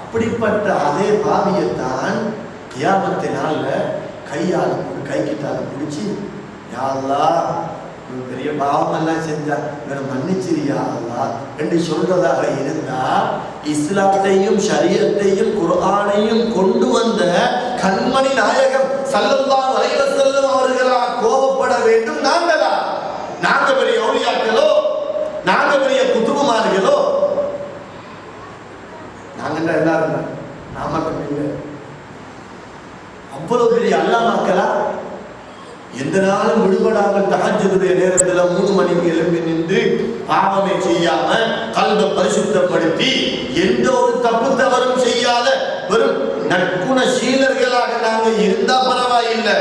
அப்படிப்பட்ட அதே பாவியத்தான் கியாமத்து நாள்ல கையால் கைக்கிட்டால பிடிச்சி, யா அல்லாஹ் பெரிய பாவம் எல்லாம் செஞ்சா இவனை மன்னிச்சிரியா அல்லாஹ் என்று சொல்றதாக இருந்தா, இஸ்லாத்தையும் ஷரியத்தையும் குர்ஆனையும் கொண்டு வந்த கண்மணி நாயகம் ஸல்லல்லாஹு அலைஹி வஸல்லம் அவர்களா கோபப்பட வேண்டும்? நாங்களா? நாங்க பெரிய ஔலியாக்களோ, நாங்க பெரிய குதுபுமார்களோ? நாங்க எல்லாரும் நாம இல்லை. அவ்வளவு பெரிய அல்லாமாக்களா? எந்த நாளும் விடுபடாமல் தஹஜ்ஜுடைய நேரத்துல 3 மணிக்கு எழும்பி நின்று பாவமே செய்யாம கல்வை பரிசுத்தப்படுத்தி எந்த ஒரு தப்பு தவறும் செய்யாத வெறும் நற்குணசீலர்களாக நாங்க இருந்தா பரவாயில்லை.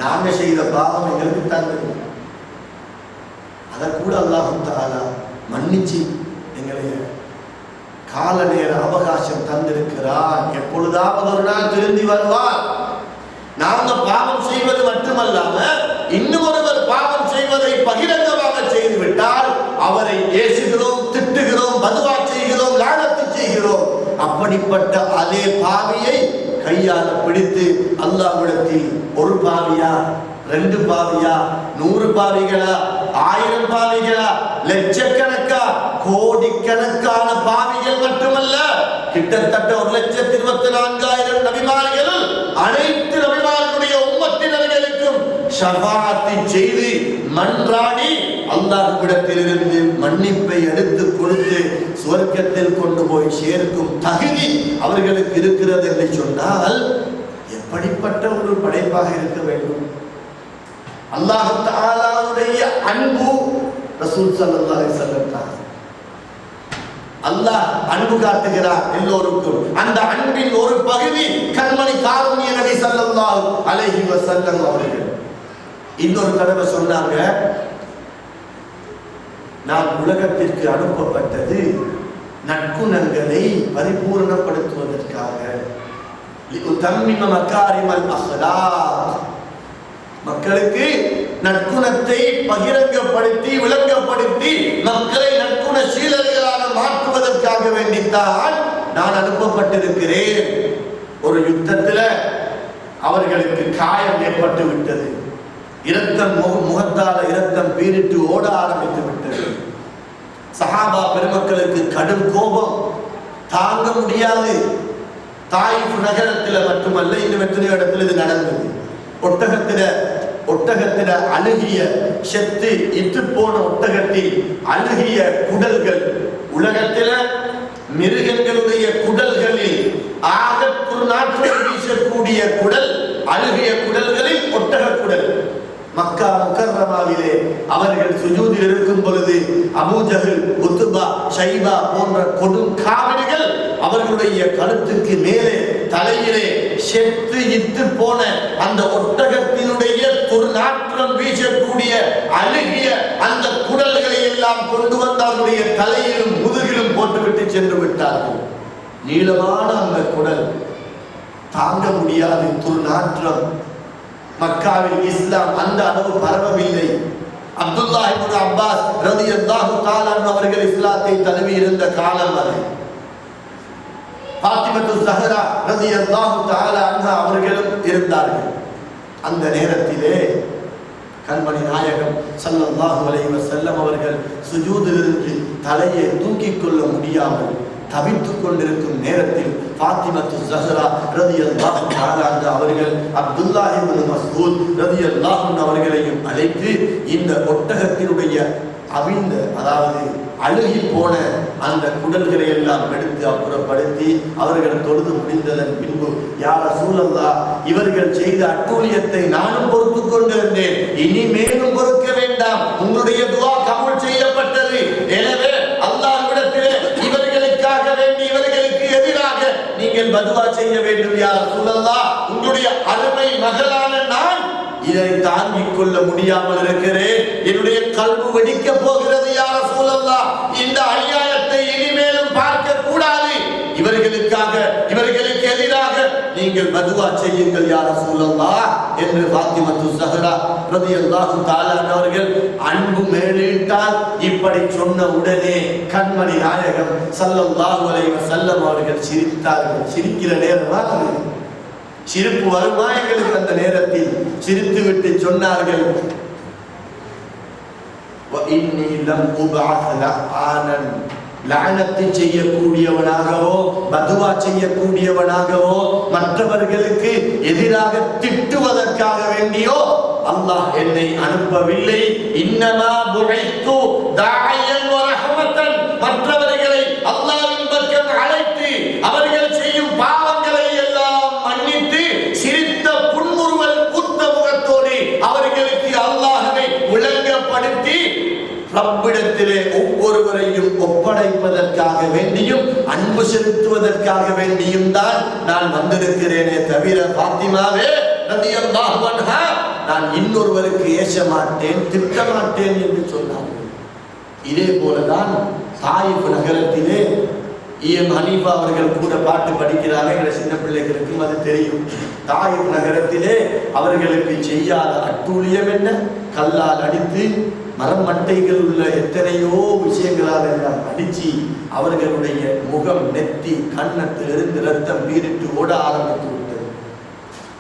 நாங்க செய்த பாவம் எங்களுக்கு தான் தெரியும். அதை கூட அல்லாஹ் தஆலா மன்னிச்சு எங்களை கால நேர அவகாசம் தந்திருக்கிறார். எப்பொழுதாவது ஒரு நாள் திருந்தி வருவார். நாங்க பாவம் செய்வது மட்டுமல்லாம இன்னும் ஒருவர் பாவம் செய்வதை பகிரங்கமாக செய்துவிட்டால் அவரை ஏசுகிறோம், திட்டுகிறோம், பதுவா செய்கிறோம், லானத்து செய்கிறோம். அப்படிப்பட்ட அதே பாவியை கையால பிடித்து அல்லாஹ்விடத்தில் ஒரு பாவியா, 2 பாவியா, 100 பாவிகளா, 1000 பாவிகளா, லட்சக்கணக்கா, கோடிக்கணக்கான பாவிகள் மட்டுமல்ல, கிட்டத்தட்ட 1,24,000 நபிமார்கள் அனைத்து நபிமார்களுடைய உம்மத்தினர்களுக்கும் ஷஃபாஅத்தை செய்து மன்றாடி அல்லாஹ்விடத்திலிருந்து மன்னிப்பை எடுத்து கொடுத்து சுவர்க்கத்தில் கொண்டு போய் சேர்க்கும் தகுதி அவர்களுக்கு இருக்கிறது என்று சொன்னால் எப்படிப்பட்ட ஒரு படைப்பாக இருக்க வேண்டும்? அல்லாஹ் தஆலாவுடைய அன்பு ரசூல் ஸல்லல்லாஹு அலைஹி வஸல்லம் அல்லாஹ் அன்பு காட்டுகிறார் எல்லோருக்கும். அந்த அன்பின் ஒரு பகுதி கண்மணி காருண்ய நபி ஸல்லல்லாஹு அலைஹி வஸல்லம் அவர்கள். இன்னொரு தடவை சொன்னாங்க, நான் உலகத்திற்கு அனுப்பப்பட்டது நற்குணங்களை பரிபூரணப்படுத்துவதற்காக. லியுதம்மிம மகாரிமல் அஹ்லாக், மக்களுக்கு நற்குணத்தை பகிரங்கப்படுத்தி விளங்கப்படுத்தி மக்களை நற்குண சீலர்களாக மாற்றுவதற்காக வேண்டித்தான் நான் அனுப்பப்பட்டிருக்கிறேன். ஒரு யுத்தத்தில் அவர்களுக்கு காயம் ஏற்பட்டு விட்டது. இரத்தம் முகத்தால இரத்தம் பீரிட்டு ஓட ஆரம்பித்து விட்டது. சஹாபா பெருமக்களுக்கு கடும் கோபம் தாங்க முடியாது. தாயிஃப் நகரத்தில் மட்டுமல்ல, இன்னும் எத்தனையோ இடத்துல இது நடந்தது. ஒட்டகத்தில அழுகிய செத்து இட்டு போன ஒட்டகத்தில் அழுகிய குடல்கள், உலகத்தில மிருகங்களுடைய குடல்களில் ஆக குறுநாற்றம் வீசக்கூடிய குடல், அழுகிய குடல்களில் ஒட்டக குடல். மக்கா முக்கர்ரமாவிலே அவர்கள் சுஜூதில் இருக்கும் பொழுது அபூஜஹல், உத்பா, ஷைபா போன்ற கொடும் காவிரிகள் அவர்களுடைய கழுத்துக்கு மேலே தலையிலே செத்து இட்டு போன அந்த ஒட்டகத்தினுடைய துர்நாற்றம் வீசக்கூடிய அழுகிய அந்த குடல்களை எல்லாம் கொண்டு வந்து அவருடைய தலையிலும் முதுகிலும் போட்டுவிட்டு சென்று விட்டார்கள். நீளமான அந்த குடல் தாங்க முடியாது துர்நாற்றம். மக்காவில் இஸ்லாம் அந்த அளவு பரவவில்லை. அப்துல்லாஹ் இப்னு அப்பாஸ் ரலியல்லாஹு தஆலா அவர்கள் இஸ்லாத்தை தழுவி இருந்த காலம் வரை ஃபாத்திமத்து ஸஹ்ரா ரலியல்லாஹு தஆலா அன்ஹா அவர்களும் இருந்தார்கள். அந்த நேரத்திலே கண்மணி நாயகம் ஸல்லல்லாஹு அலைஹி வஸல்லம் அவர்கள் சுஜூதிலிருந்து தலையை தூக்கிக் கொள்ள முடியாமல் தவித்துக் கொண்டிருக்கும் நேரத்தில் ஃபாத்திமத்து ஸஹ்ரா ரலியல்லாஹு தஆலா அன்ஹா அவர்கள் அப்துல்லாஹ் இப்னு மஸ்ஊத் ரலியல்லாஹு அன்ஹு அவர்களையும் அழைத்து இந்த ஒட்டகத்தினுடைய அவிழ்ந்த, அதாவது அழுகி போன அந்த குடல்களை எல்லாம் எடுத்து அப்புறப்படுத்தி அவர்கள் தொழுது முடிந்ததன் பின்பு, யா ரசூலல்லாஹ், இவர்கள் செய்த அட்டூழியத்தை நானும் பொறுத்துக் கொண்டிருந்தேன், இனி மேலும் பொறுக்க வேண்டாம், உங்களுடைய துஆ கபூல் செய்யப்பட்டது. எனவே அல்லாஹ்விடத்திலே இவர்களுக்காக வேண்டி இவர்களுக்கு எதிராக நீங்கள் பதுவா செய்ய வேண்டும் யா ரசூலல்லாஹ். உங்களுடைய அருமை மகளான நான் இதை தாங்கிக் கொள்ள முடியாமல் இருக்கிறேன். என்னுடைய கல்பு வெடிக்க போகிறது யா ரசூலல்லாஹ். இந்த அநியாயத்தை இனிமேலும் பார்க்க கூடாது. இவர்களுக்காக, இவர்களுக்கு எதிராக நீங்கள் பதுவா செய்யுங்கள் யா ரசூலல்லாஹ் என்று ஃபாத்திமத்து ஸஹ்ரா ரலியல்லாஹு தஆலா அவர்கள் அன்பு மேலிட்டால் இப்படி சொன்ன உடனே கண்மணி நாயகம் ஸல்லல்லாஹு அலைஹி வஸல்லம் அவர்கள் சிரித்தார்கள். சிரிக்கிற நேரமா சிரிப்பு வருமா எங்களுக்கு? அந்த நேரத்தில் சிரித்து விட்டு சொன்னார்கள், லஅனத்து செய்யக்கூடியவனாகவோ பதுவா செய்யக்கூடியவனாகவோ மற்றவர்களுக்கு எதிராக திட்டுவதற்காக வேண்டியோ அல்லாஹ் என்னை அனுப்பவில்லை. இன்னமா புஇத்து தாஇயன் வ ரஹ்மத்தன், மற்றவர்களை அல்லாஹ்வின் பக்கம் அழைத்து அவர்கள் செய்யும் பாவங்களை எல்லாம் மன்னித்து சிரித்த புன்முறுவல் பூத்த முகத்தோடு அவர்களுக்கு அல்லாஹ்வை விளங்கப்படுத்தி ரப்பிடத்திலே ஒவ்வொருவரையும் ஒப்படைப்பதற்காக வேண்டியும் அன்பு செலுத்துவதற்காக வேண்டியும் தான் நான் வந்திருக்கிறேனே தவிர பாத்திமாவே ரலியல்லாஹு அன்ஹா நான் இன்னொருவருக்கு ஏச மாட்டேன், திட்ட மாட்டேன் என்று சொன்னார்கள். இதே போலதான் தாயிப் நகரத்திலே இஎம் ஹனீஃபா அவர்கள் கூட பாட்டு படிக்கிறார்கள். என்ற சின்ன பிள்ளைகளுக்கும் அது தெரியும். தாயிப் நகரத்திலே அவர்களுக்கு செய்யாத அட்டூழியம் என்ன? கல்லால் அடித்து மரம் மட்டைகள் உள்ள எத்தனையோ விஷயங்களால் எல்லாம் அடிச்சு அவர்களுடைய முகம், நெத்தி, கன்னத்திலிருந்து ரத்தம் பீரிட்டு ஓட ஆரம்பித்து விட்டது.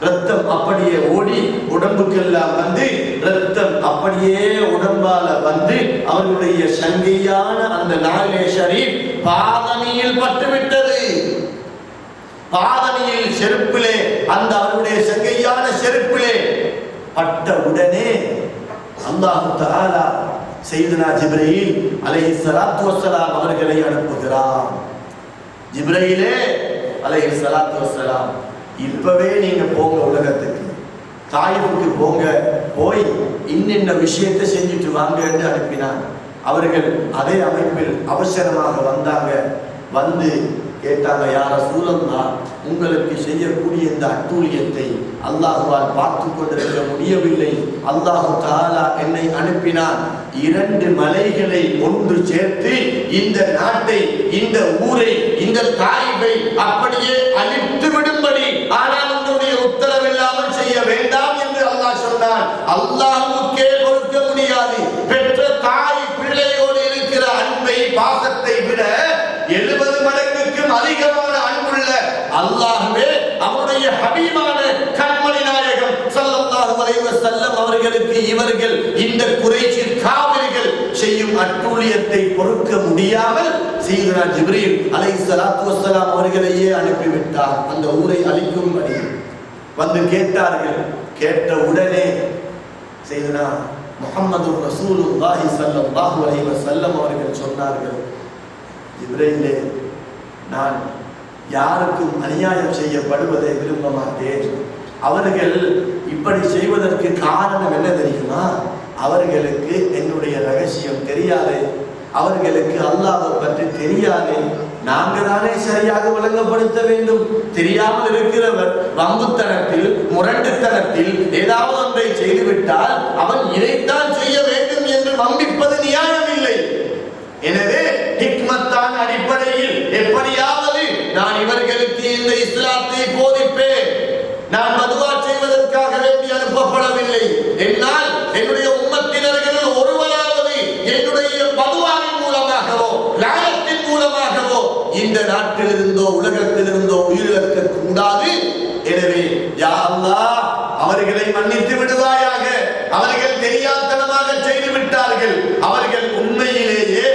ரத்தம் அப்படியே ஓடி உடம்புக்கெல்லாம் வந்து ரத்தம் அப்படியே உடம்பால வந்து அவர்களுடைய சங்கையான அந்த நாலே ஷரீப் பாதணியில் பட்டுவிட்டது. பாதணியில் செருப்பிலே, அந்த அவருடைய சங்கையான செருப்பிலே பட்ட உடனே அல்லாஹ் தஆலா சையதுனா ஜிப்ரீல் அலைஹிஸ்ஸலாத்து வஸ்ஸலாம் அவர்களை அனுப்புகிறார். ஜிப்ரீலே அலைஹிஸ்ஸலாத்து வஸ்ஸலாம், இப்பவே நீங்க போங்க உலகத்துக்கு, தாயிஃபுக்கு போங்க, போய் இன்னென்ன விஷயத்தை செஞ்சுட்டு வாங்க என்று அனுப்பினார். அவர்கள் அதே அமைப்பில் அவசரமாக வந்தாங்க. வந்து கேட்டாங்க, யா ரசூலல்லாஹ், உங்களுக்கு செய்யக்கூடிய இந்த அட்டூழியத்தை அல்லாஹ்வால் பார்த்து கொண்டிருக்க முடியவில்லை. அல்லாஹ் தஆலா என்னை அனுப்பினான். 2 மலைகளை ஒன்று சேர்த்து இந்த நாட்டை, இந்த ஊரை, இந்த தாயிபை அப்படியே அழித்து விடும்படி, ஆனால் உங்களுடைய உத்தரவில்லாமல் செய்ய வேண்டாம் என்று அல்லாஹ் சொன்னான். அல்லாஹ்வுக்கே பொறுக்க முடியாது. பெற்ற தாய் பிள்ளையோடு இருக்கிற அன்பை, பாசத்தை விட 70 மடங்குக்கும் அதிகமான அன்புள்ள அல்லாஹ்வே அவருடைய ஹபீபான கண்மணி நாயகம் ஸல்லல்லாஹு அலைஹி வஸல்லம் அவர்களுக்கு இவர்கள் இந்த குறைஷி காவிர்கள் செய்யும் அட்டூழியத்தை பொறுக்க முடியாமல் சையதுனா ஜிப்ரீல் அலைஹிஸ்ஸலாத்து வஸ்ஸலாம் அவர்களையே அனுப்பிவிட்டார் அந்த ஊரை அழிக்கும்படி. வந்து கேட்டார்கள். கேட்ட உடனே சையதுனா முஹம்மது ரசூலுல்லாஹி ஸல்லல்லாஹு அலைஹி வஸல்லம் அவர்கள் சொன்னார்கள், ஜிப்ரீலே, நான் யாருக்கும் அநியாயம் செய்யப்படுவதை விரும்ப மாட்டேன். அவர்கள் இப்படி செய்வதற்கு காரணம் என்ன தெரியுமா? அவர்களுக்கு என்னுடைய ரகசியம் தெரியாது, அவர்களுக்கு அல்லாஹ்வை பற்றி தெரியாது. நாங்க தானே சரியாக விளங்கப்படுத்த வேண்டும். தெரியாமல் இருக்கிறவர் வம்புத்தனத்தில், முரண்டுத்தனத்தில் ஏதாவது ஒன்றை செய்துவிட்டால் அவன் இதைத்தான் செய்ய வேண்டும் என்று வம்பிப்பது நியாயம் இல்லை. எனவே ஹிக்மத்தான அடிப்படையில் எப்படியாவது நான் இவர்களுக்கு இந்த இஸ்லாத்தை போதிப்பேன். நான் பதுவா செய்வதற்காக வேண்டி அனுப்பப்படவில்லை. என்னால் என்னுடைய உம்மத்தினர்கள் ஒருவராவது என்னுடைய பதுவாவின் மூலமாகவோ லாயத்தின் மூலமாகவோ இந்த நாட்டிலிருந்தோ உலகத்திலிருந்தோ உயிரிழக்க கூடாது. எனவே யா அல்லாஹ், அவர்களை மன்னித்து விடுவாயாக. அவர்கள் தெரியாதனமாக செய்து விட்டார்கள். அவர்கள் உண்மையிலேயே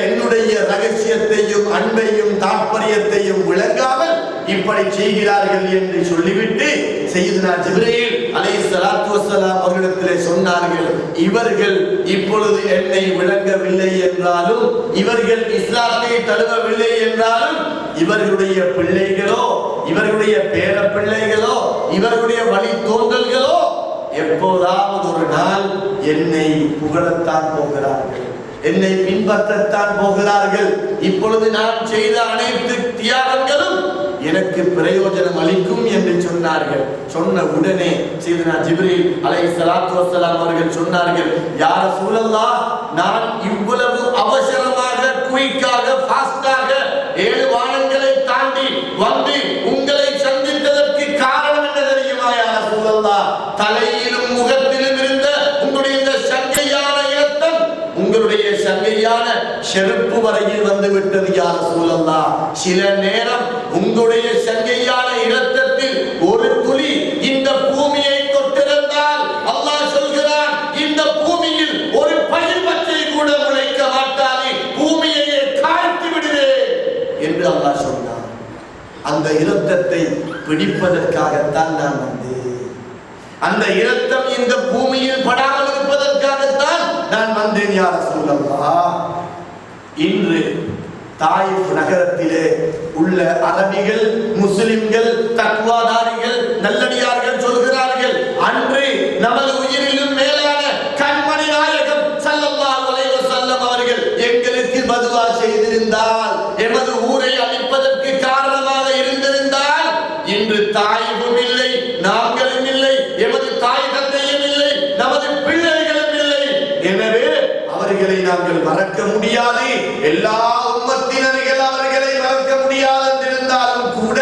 என்னுடைய ரகசியத்தையும் அன்பையும் தாற்பயத்தையும் விளங்காமல் இப்படி செய்கிறார்கள் என்று சொல்லிவிட்டு சையதுனா ஜிப்ரீல் அலைஹிஸ்ஸலாத்து வஸ்ஸலாம் அவர்களிடத்திலே சொன்னார்கள், இவர்கள் இப்பொழுது என்னை விளங்கவில்லை என்றாலும், இவர்கள் இஸ்லாத்தை தழுவவில்லை என்றாலும், இவர்களுடைய பிள்ளைகளோ, இவர்களுடைய பேர பிள்ளைகளோ, இவர்களுடைய வழி தோன்றல்களோ எப்போதாவது ஒரு நாள் என்னை புகழத்தான் போகிறார்கள், என்னை பின்பற்றத்தான் போகிறார்கள். இப்பொழுது நான் செய்த அனைத்து தியாகங்களும் எனக்கு பிரயோஜனம் அளிக்கும் என்று சொன்னார்கள். சொன்ன உடனே சையதுனா ஜிப்ரீல் அலைஹிஸ்ஸலாத்து வஸ்ஸலாம் அவர்கள் சொன்னார்கள், யா ரசூலல்லாஹ், நான் இவ்வளவு அவசரமாக, குயிக்காக, ஃபாஸ்டாக 7 வானங்களை தாண்டி வந்து உங்களை சந்தித்து செருப்பு வரையில் வந்து விட்டது யா ரசூலல்லாஹ். சில நேரம் உங்களுடைய சங்கையான இரத்தத்தில் ஒரு துளி இந்த பூமியை தொட்டிருந்தால் அல்லாஹ் சொல்கிறான், இந்த பூமியில் ஒரு பயிர் பச்சை கூட முளைக்க மாட்டாது, பூமியையே காய்த்து விடுவேன் என்று அல்லாஹ் சொன்னான். அந்த இரத்தத்தை பிடிப்பதற்காகத்தான் நான் வந்தேன். அந்த இரத்தம் இந்த பூமியில் படாமல் இருப்பதற்காகத்தான் நான் வந்தேன் யா ரசூலல்லாஹ். இன்று தாயிஃப் நகரத்திலே உள்ள அரபிகள், முஸ்லிம்கள், தக்வாதாரிகள், நல்லடியார்கள் சொல்கிறார்கள், அன்று நமது உயிரிலும் மேலான கண்மணி நாயகம் ஸல்லல்லாஹு அலைஹி வஸல்லம் அவர்கள் எங்களுக்கு பதுவா செய்திருந்தால், எமது ஊரை அழிப்பதற்கு காரணமாக இருந்திருந்தால், இன்று தாயிஃபும் இல்லை, நாங்களும் இல்லை, எமது தாய் தந்தையும் இல்லை, நமது பிள்ளைகளும் இல்லை. எனவே அவர்களை நாங்கள் மறக்க முடியாது. எல்லா உம்மத்தினர்கள் அவர்களை மறக்க முடியாது என்றிருந்தாலும் கூட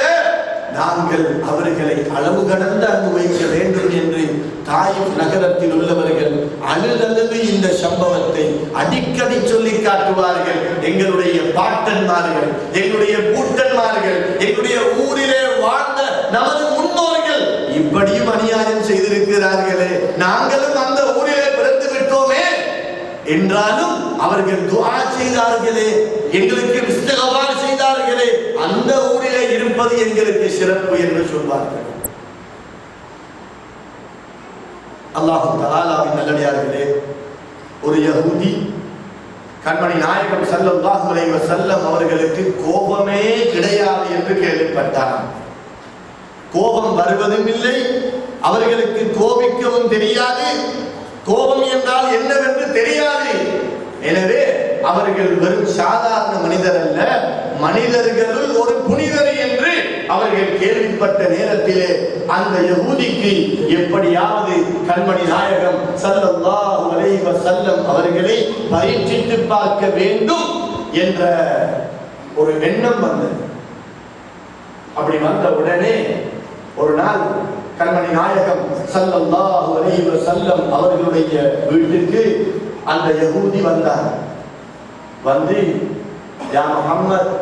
நாங்கள் அவர்களை அளவு கடந்த அன்பு வைக்க வேண்டும் என்று தாயிஃப் நகரத்தில் உள்ளவர்கள் அழுதழுது இந்த சம்பவத்தை அடிக்கடி சொல்லி காட்டுவார்கள். எங்களுடைய பாட்டன்மார்கள், எங்களுடைய பூட்டன்மார்கள், எங்களுடைய ஊரிலே வாழ்ந்த நமது முன்னோர்கள் இப்படியும் அநியாயம் செய்திருக்கிறார்களே, நாங்களும் அந்த ஊரிலே பிறந்து விட்டோமே என்றாலும் அவர்கள் துஆ செய்தார்களே, எங்களுக்கு இஸ்திக்ஃபார் செய்தார்களே, அந்த ஊரிலே இருப்பது எங்களுக்கு சிறப்பு என்று சொல்வார்கள். அல்லாஹ் தஆலாவின் நல்லடியார்களே, ஒரு யஹூதி கண்மணி நாயகம் ஸல்லல்லாஹு அலைஹி வஸல்லம் அவர்களுக்கு கோபமே கிடையாது என்று கேள்விப்பட்டார். கோபம் வருவதும் இல்லை, அவர்களுக்கு கோபிக்கவும் தெரியாது, கோபம் என்றால் என்னவென்று தெரியாது. எனவே அவர்கள் வெறும் சாதாரண மனிதர் அல்ல, மனிதர்களுள் ஒரு புனிதர் என்று அவர்கள் கேள்விப்பட்ட நேரத்திலே அந்த யஹூதிக்கு எப்படியாவது கண்மணி நாயகம் ஸல்லல்லாஹு அலைஹி வஸல்லம் அவர்களை பரீட்சித்து பார்க்க வேண்டும் என்ற ஒரு எண்ணம் வந்தது. அப்படி வந்த உடனே ஒரு நாள் கண்மணி நாயகம் ஸல்லல்லாஹு அலைஹி வஸல்லம் அவர்களுடைய வீட்டுக்கு அந்த யஹூதி வந்தார். வந்து, யா முஹம்மத்,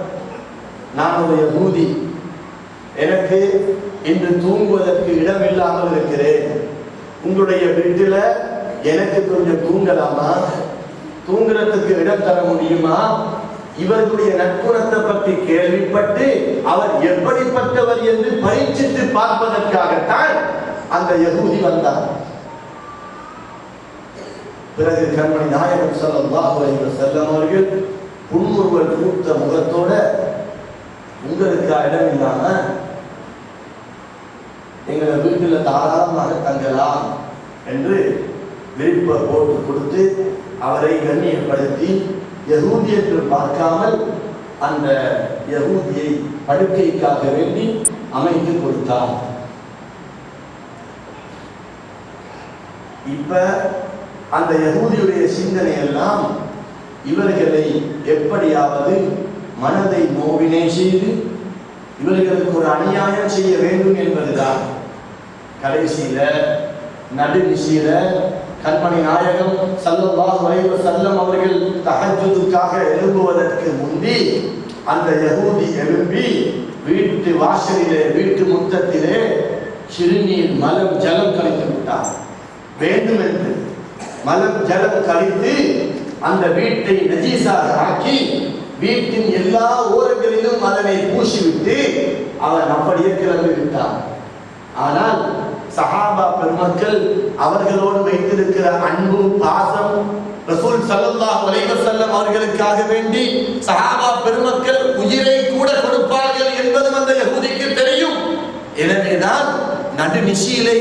நான் ஒரு யஹூதி, எனக்கு இன்று தூங்குவதற்கு இடம் இல்லாமல் இருக்கிறேன், உங்களுடைய வீட்டில் எனக்கு கொஞ்சம் தூங்கலாமா, தூங்குறதுக்கு இடம் தர முடியுமா? இவர்களுடைய நற்குணத்தை பற்றி கேள்விப்பட்டு அவர் எப்படிப்பட்டவர் என்று பரீட்சித்து பார்ப்பதற்காகத்தான் அந்த யஹூதி வந்தார். பிறகு கண்மணி நாயகம் ஸல்லல்லாஹு அலைஹி வஸல்லம் அவர்கள் புன்முறுவல் பூத்த முகத்தோட, உங்களுக்கு இடம் இல்லாம எங்களை வீட்டுல தாராளமாக தங்கலாம் என்று விருப்ப போட்டு கொடுத்து அவரை கண்ணியப்படுத்தி யஹூதி என்று பார்க்காமல் அந்த யஹூதியை படுக்கைக்காக வேண்டி அமைத்து கொடுத்தார். இப்ப அந்த யஹூதியுடைய சிந்தனை எல்லாம் இவர்களை எப்படியாவது மனதை நோவினை செய்து இவர்களுக்கு ஒரு அநியாயம் செய்ய வேண்டும் என்பதுதான். கடைசியில நடுநிசையில கண்மணி நாயகம் ஸல்லல்லாஹு அலைஹி வஸல்லம் அவர்கள் தஹஜ்ஜுதுக்காக எழும்புவதற்கு முந்தி அந்த யஹூதி எழும்பி வீட்டு வாசலிலே, வீட்டு முற்றத்திலே சிறுநீர், மலம், ஜலம் கழித்து விட்டார். வேண்டும் என்று மலம் ஜலம் கழித்து அந்த வீட்டை நஜீஸாக ஆக்கி வீட்டின் எல்லா ஓரங்களிலும் அதனை பூசிவிட்டு அவன் அப்படியே கிளம்பி விட்டான். ஆனால் சஹாபா பெருமக்கள் அவர்களோடு வைத்திருக்கிற அன்பு, பாசம், ரசூல் ஸல்லல்லாஹு அலைஹி வஸல்லம் அவர்களுக்காக வேண்டி சஹாபா பெருமக்கள் உயிரை கூட கொடுப்பார்கள் என்பதும் அந்த யஹூதிக்கு தெரியும். எனவேதான் நடுநிசையிலே